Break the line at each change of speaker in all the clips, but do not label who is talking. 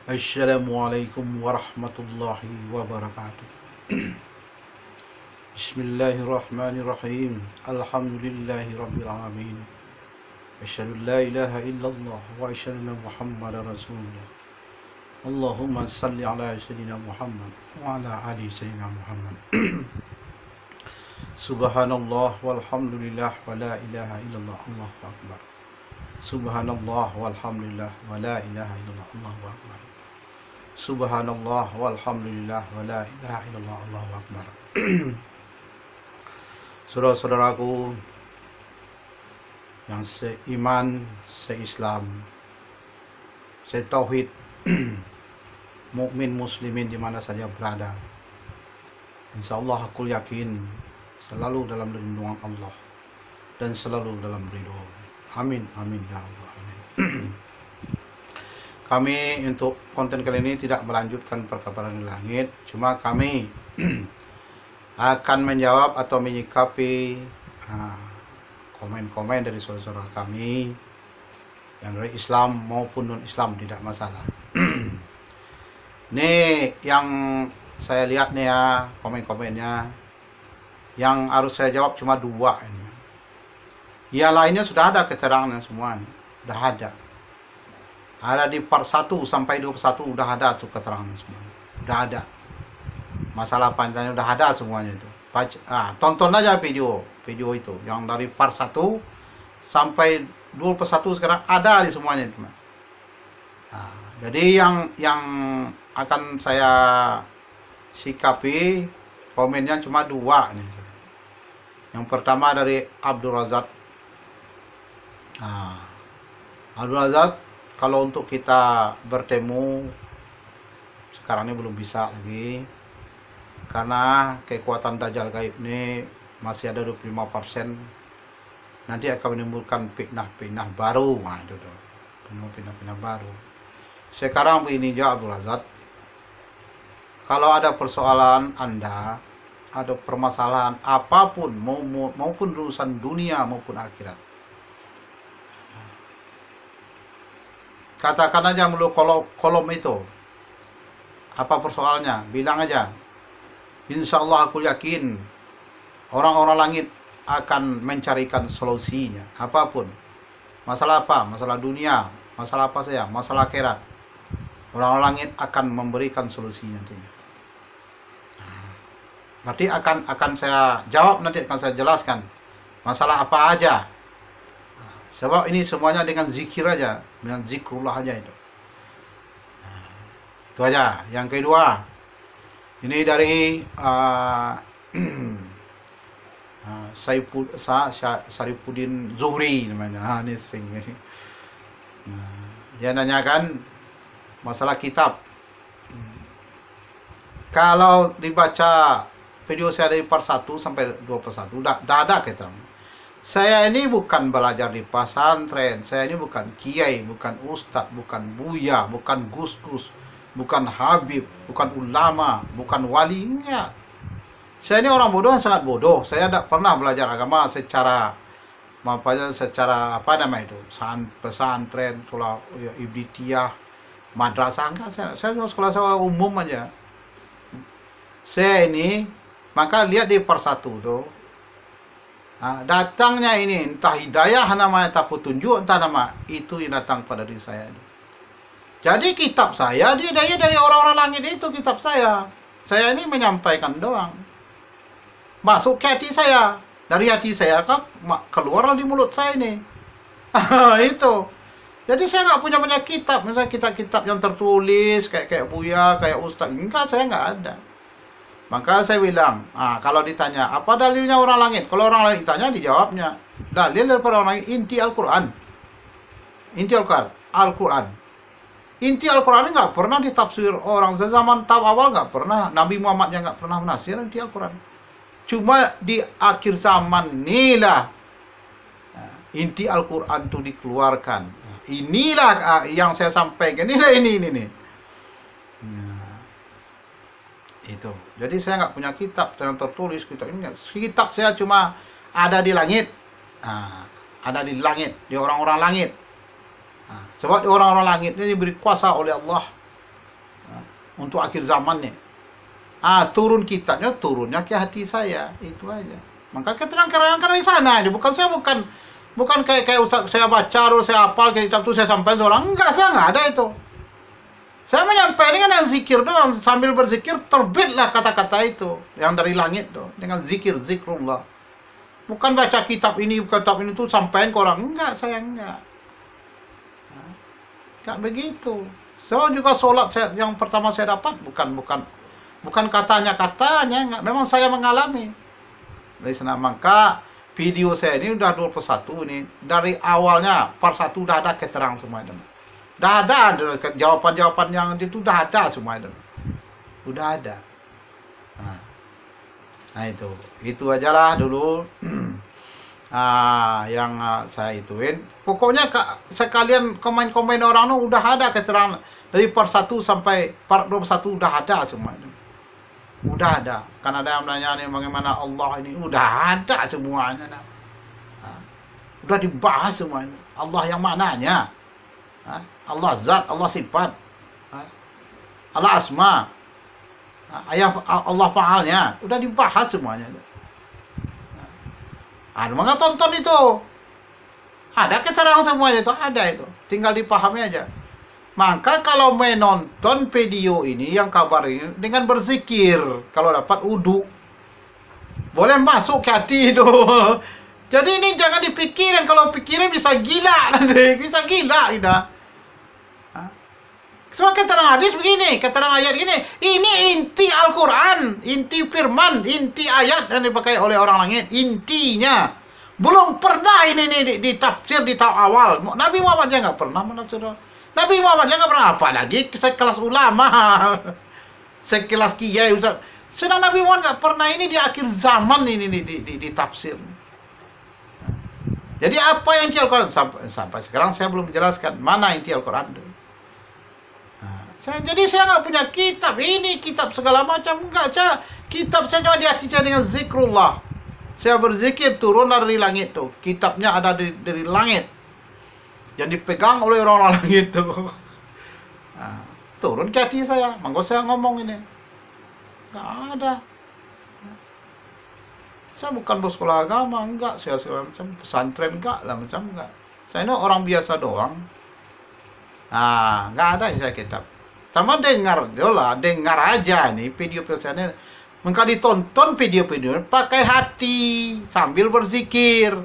Assalamualaikum warahmatullahi wabarakatuh. Bismillahirrahmanirrahim. Alhamdulillahi rabbil alamin. Asyhadu an la ilaha illallah wa asyhadu anna Muhammadar rasulullah. Allahumma salli ala sayyidina Muhammad wa ala ali sayyidina Muhammad. Subhanallah walhamdulillah wa la ilaha illallah, Allahu akbar. Subhanallah walhamdulillah wa la ilaha illallah, Allahu akbar. Subhanallah walhamdulillah wa la ilaha illallah, Allahu akbar. Saudara-saudaraku yang seiman, seislam, setauhid, mukmin muslimin di mana saja berada, insyaallah aku yakin selalu dalam lindungan Allah dan selalu dalam ridho. Amin amin ya rabbal alamin. Kami untuk konten kali ini tidak melanjutkan perkabaran di langit, cuma kami akan menjawab atau menyikapi komen-komen dari saudara-saudara kami yang dari Islam maupun non-Islam, tidak masalah. Nih yang saya lihat nih ya, komen-komennya yang harus saya jawab cuma 2 ini. Yang lainnya sudah ada keterangannya semuanya, sudah ada. Ada di part 1 sampai 21 udah ada tuh keterangan semuanya. Udah ada. Masalah panjangnya udah ada semuanya itu. Tonton aja video itu yang dari part 1 sampai 21 sekarang ada di semuanya itu. Jadi yang akan saya sikapi komennya cuma 2 nih. Yang pertama dari Abdul Razak. Abdul Razak, kalau untuk kita bertemu sekarang ini belum bisa lagi karena kekuatan Dajjal gaib ini masih ada 25%. Nanti akan menimbulkan fitnah-fitnah baru. Fitnah-fitnah baru. Sekarang begini aja Abdul Razak, kalau ada persoalan Anda, ada permasalahan apapun maupun urusan dunia maupun akhirat, katakan aja melalui kolom itu apa persoalannya, bilang aja. Insya Allah aku yakin orang-orang langit akan mencarikan solusinya. Apapun masalah apa, masalah dunia, masalah apa saja, masalah akhirat, orang-orang langit akan memberikan solusinya nantinya. Berarti akan saya jawab, nanti akan saya jelaskan masalah apa aja. Sebab ini semuanya dengan zikir aja, dengan zikrullah aja itu. Itu aja. Yang kedua, ini dari Sarifuddin Zuhri namanya. Ini sering. Dia nanyakan masalah kitab. Kalau dibaca video saya dari part 1 sampai 21 udah ada kita. Saya ini bukan belajar di pesantren, saya ini bukan kiai, bukan ustadz, bukan buya, bukan gus-gus, bukan habib, bukan ulama, bukan wali, enggak. Saya ini orang bodoh yang sangat bodoh. Saya tidak pernah belajar agama secara pesantren, sekolah ibtidaiyah, madrasah, enggak. Saya cuma sekolah umum aja. Saya ini, maka lihat di part 1 tuh. Datangnya ini entah hidayah namanya, entah petunjuk, entah nama itu yang datang pada diri saya. Jadi kitab saya dihidayah dari orang-orang langit itu, kitab saya. Saya ini menyampaikan doang. Masuk ke hati saya, dari hati saya kan keluarlah di mulut saya ini. Itu. Jadi saya nggak punya banyak kitab, misalnya kitab-kitab yang tertulis kayak Buya, kayak Ustaz. Enggak, saya nggak ada. Maka saya bilang, kalau ditanya, apa dalilnya orang langit? Kalau orang langit ditanya, dijawabnya. Dalil daripada orang langit, inti Al-Quran. Inti Al-Quran. Inti Al-Quran nggak pernah ditafsir orang. Zaman awal nggak pernah. Nabi Muhammad yang nggak pernah menafsir inti Al-Quran. Cuma di akhir zaman inilah inti Al-Quran itu dikeluarkan. Inilah yang saya sampaikan. Ini nih. Itu. Jadi saya nggak punya kitab yang tertulis, kitab saya cuma ada di langit. Ada di langit, di orang-orang langit. Sebab di orang-orang langit ini diberi kuasa oleh Allah
untuk akhir zaman nih. Turun kitabnya, turunnya ke hati saya, itu aja. Maka keterangan karena di sana ini bukan kayak Ustaz saya baca terus saya hafal kitab itu saya sampaikan seorang. Enggak, saya enggak ada itu. Saya menyampaikan dengan zikir doang, sambil berzikir terbitlah kata-kata itu yang dari langit tuh dengan zikrullah. Bukan baca kitab ini tuh sampaikan ke orang. Enggak, saya enggak. Enggak begitu. Saya juga sholat yang pertama saya dapat bukan katanya enggak. Memang saya mengalami. Dari sana maka video saya ini udah 21 ini. Dari awalnya part 1 udah ada keterangan semua itu. Udah ada jawaban-jawaban yang itu udah ada semua itu. Udah ada. Nah itu ajalah dulu. Yang saya ituin. Pokoknya sekalian komen-komen orang itu udah ada keterangan dari part 1 sampai part 21 udah ada semua itu. Udah ada. Kan ada yang nanya nih bagaimana Allah ini, udah ada semuanya. Udah dibahas semuanya. Allah yang mananya? Allah zat, Allah sifat, Allah asma, Allah fa'alnya, udah dibahas semuanya. Maka tonton itu, ada keterangan semuanya itu, ada itu, tinggal dipahami aja. Maka kalau menonton video ini yang kabar ini dengan berzikir, kalau dapat wudu, boleh masuk ke hati itu. Jadi ini jangan dipikirin, kalau pikirin bisa gila nanti, bisa gila kita. Semua keterangan hadis begini, keterangan ayat gini. Ini inti Al-Quran, inti firman, inti ayat yang dipakai oleh orang langit. Intinya. Belum pernah ini ditafsir di tahap awal. Nabi Muhammad aja nggak pernah menafsir. Nabi Muhammad aja nggak pernah. Apalagi sekelas ulama. Sekelas kiai. Sedang Nabi Muhammad nggak pernah ini di akhir zaman ini ditafsir. Jadi apa yang inti Al-Quran? Sampai sekarang saya belum menjelaskan mana inti Al-Quran. Jadi saya nggak punya kitab ini, kitab segala macam. Enggak, kitab saya cuma di hati saya dengan zikrullah. Saya berzikir turun dari langit tuh. Kitabnya ada dari langit. Yang dipegang oleh orang-orang langit tuh. Turun ke hati saya. Mangko saya ngomong ini. Nggak ada. Saya bukan bersekolah agama, enggak. Saya segala macam pesantren enggak lah macam enggak. Saya ini orang biasa doang. Nggak ada yang saya kitab. Sama dengar aja nih video-video saya. Maka ditonton video-video pakai hati sambil berzikir.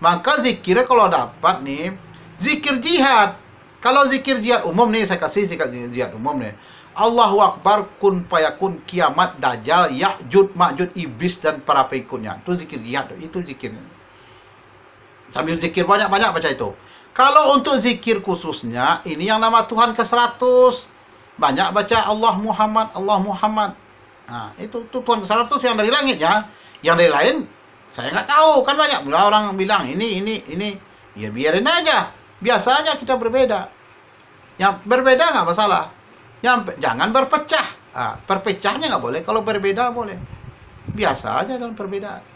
Maka zikirnya kalau dapat nih, zikir jihad. Kalau zikir jihad umum nih, saya kasih zikir jihad umum nih. Allahu Akbar, kun fayakun, kiamat, dajjal, Ya'jud, Ma'jud, iblis dan para pengikutnya. Itu zikir jihad, itu zikirnya. Sambil zikir banyak-banyak baca itu. Kalau untuk zikir khususnya, ini yang nama Tuhan ke-100. Banyak baca Allah Muhammad, Allah Muhammad. Itu Tuhan ke-100 yang dari langit ya. Yang dari lain, saya nggak tahu. Kan banyak orang bilang, ini. Ya biarin aja. Biasa aja kita berbeda. Yang berbeda nggak masalah. Jangan berpecah. Perpecahnya nggak boleh. Kalau berbeda boleh. Biasa aja dalam perbedaan.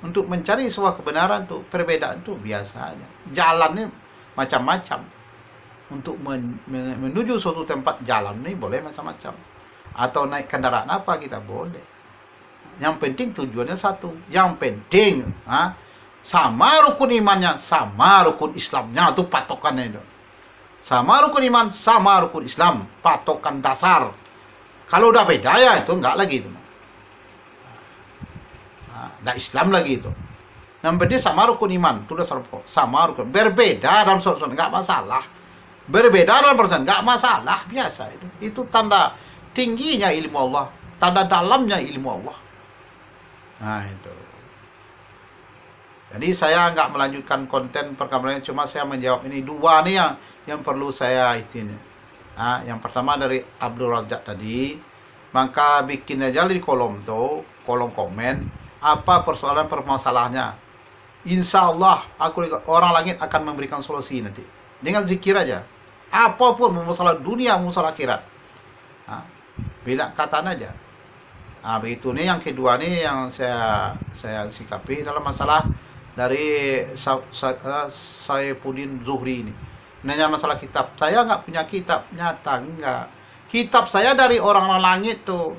Untuk mencari sebuah kebenaran tuh, perbedaan tuh biasa aja. Jalannya macam-macam. Untuk menuju suatu tempat jalan ini boleh macam-macam. Atau naik kendaraan apa kita boleh. Yang penting tujuannya satu. Yang penting sama rukun imannya, sama rukun Islamnya, itu patokannya itu. Sama rukun iman, sama rukun Islam, patokan dasar. Kalau udah beda ya itu enggak lagi itu. Nah, Islam lagi itu. Yang penting sama rukun iman, itu dasar pokok. Sama rukun. Berbeda dalam suatu enggak masalah. Berbeda dalam persen enggak masalah, biasa itu. Itu tanda tingginya ilmu Allah, tanda dalamnya ilmu Allah. Nah, itu. Jadi saya enggak melanjutkan konten perkabarannya, cuma saya menjawab ini dua nih yang perlu saya istinya. Yang pertama dari Abdul Razak tadi, maka bikin aja di kolom komen apa permasalahannya. Insya Allah orang langit akan memberikan solusi nanti dengan zikir aja. Apapun masalah dunia, masalah akhirat, bilang kataan aja. Begitu nih. Yang kedua nih yang saya sikapi dalam masalah dari Saifuddin Zuhri ini. Nanya masalah kitab. Saya nggak punya kitab, nyata enggak. Kitab saya dari orang-orang langit tuh.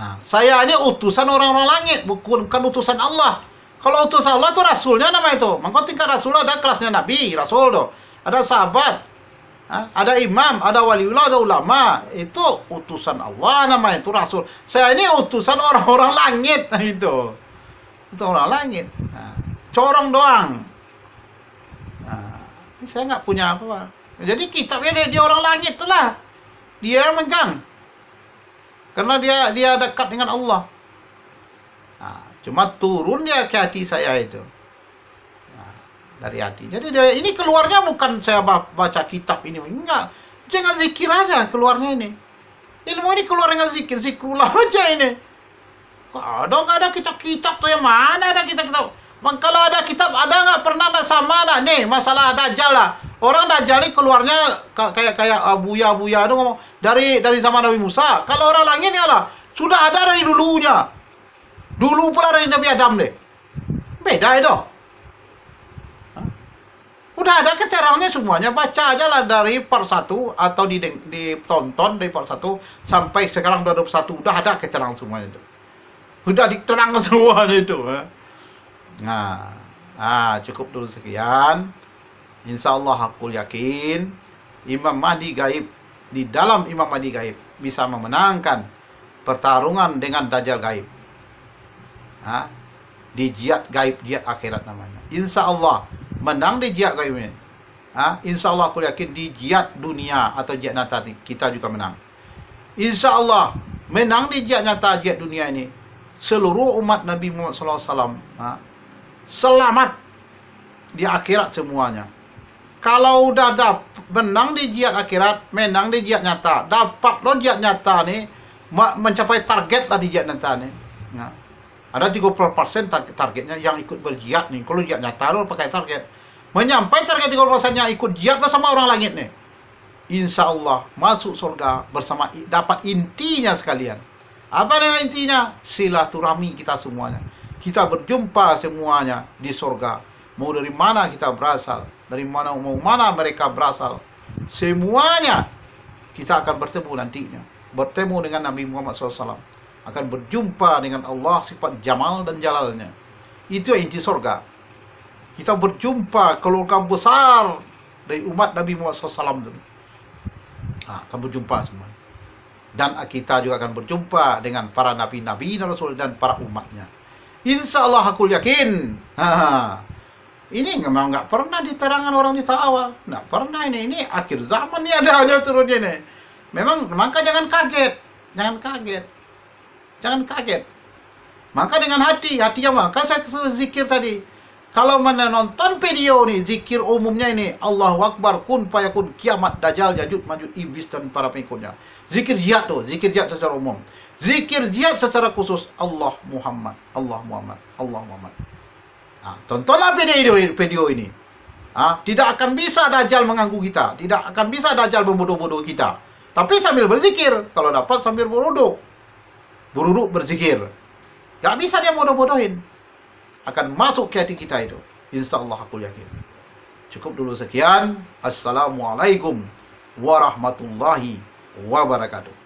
Nah, saya ini utusan orang-orang langit, bukan utusan Allah. Kalau utusan Allah itu rasulnya nama itu. Maka tingkat rasul ada kelasnya nabi, rasul tuh. Ada sahabat, ada imam, ada waliullah, ada ulama. Itu utusan Allah nama itu rasul. Saya ini utusan orang-orang langit. Nah, itu orang langit. Nah, corong doang. Nah, saya nggak punya apa-apa. Jadi kitabnya dia orang langit itulah. Dia megang. Karena dia dekat dengan Allah. Nah, cuma turun dia ke hati saya itu. Nah, dari hati. Jadi ini keluarnya bukan saya baca kitab ini. Enggak. Jangan zikir aja keluarnya ini. Ilmu ini keluar dengan zikir. Zikrullah aja ini. Nggak ada kitab-kitab tuh yang mana ada kitab-kitab. Kalau ada kitab, ada nggak pernah sama lah. Nih, masalah Dajjal lah. Orang Dajjal ini keluarnya kayak buya-buya itu ngomong dari zaman Nabi Musa. Kalau orang langit ya lah, sudah ada dari dulunya. Dulu pula dari Nabi Adam deh. Beda itu. Udah ada keterangannya semuanya. Baca aja lah dari part 1 atau ditonton dari part 1 sampai sekarang 21. Udah ada keterangan semuanya itu. Udah diterangkan semuanya itu. Nah, cukup dulu sekian. Insya Allah aku yakin Imam Mahdi gaib, di dalam Imam Mahdi gaib bisa memenangkan pertarungan dengan Dajjal gaib. Di jihad gaib, jihad akhirat namanya. Insya Allah menang di jihad gaib ini. Insya Allah aku yakin di jihad dunia atau jihad nyata kita juga menang. Insya Allah menang di jihad nyata, jihad dunia ini. Seluruh umat Nabi Muhammad SAW selamat di akhirat semuanya. Kalau udah menang di jihad akhirat, menang di jihad nyata, dapat lo jihad nyata nih, mencapai target lah di jihad nyata nih. Nah, ada 30% targetnya yang ikut berjihad nih. Kalau jihad nyata lo pakai target, menyampai target 30% yang ikut jihad sama orang langit nih. Insya Allah masuk surga bersama, dapat intinya sekalian. Apa yang intinya? Silaturahmi kita semuanya. Kita berjumpa semuanya di surga. Mau dari mana kita berasal, dari mana mau mana mereka berasal, semuanya kita akan bertemu nantinya. Bertemu dengan Nabi Muhammad SAW, akan berjumpa dengan Allah sifat jamal dan jalalnya. Itu inti surga. Kita berjumpa keluarga besar dari umat Nabi Muhammad SAW dulu. Akan berjumpa semua. Dan kita juga akan berjumpa dengan para nabi-nabi dan rasul dan para umatnya. Insya Allah aku yakin. Ini memang nggak pernah diterangkan orang di awal. Nggak pernah ini akhir zaman nih ada turunnya nih. Memang, maka jangan kaget. Jangan kaget. Jangan kaget. Maka dengan hati yang maka saya zikir tadi. Kalau menonton video nih, zikir umumnya ini, Allahu Akbar, kun fayakun, kiamat, dajjal, yajud, majud, iblis, dan para pengikutnya. Zikir jihad tuh, zikir jihad secara umum. Zikir jihad secara khusus, Allah Muhammad, Allah Muhammad, Allah Muhammad. Tontonlah video ini. Tidak akan bisa dajjal mengganggu kita. Tidak akan bisa dajjal membodoh-bodoh kita. Tapi sambil berzikir. Kalau dapat sambil beruduk berzikir. Gak bisa dia bodoh-bodohin. Akan masuk ke hati kita itu. Insya Allah aku yakin. Cukup dulu sekian. Assalamualaikum warahmatullahi wabarakatuh.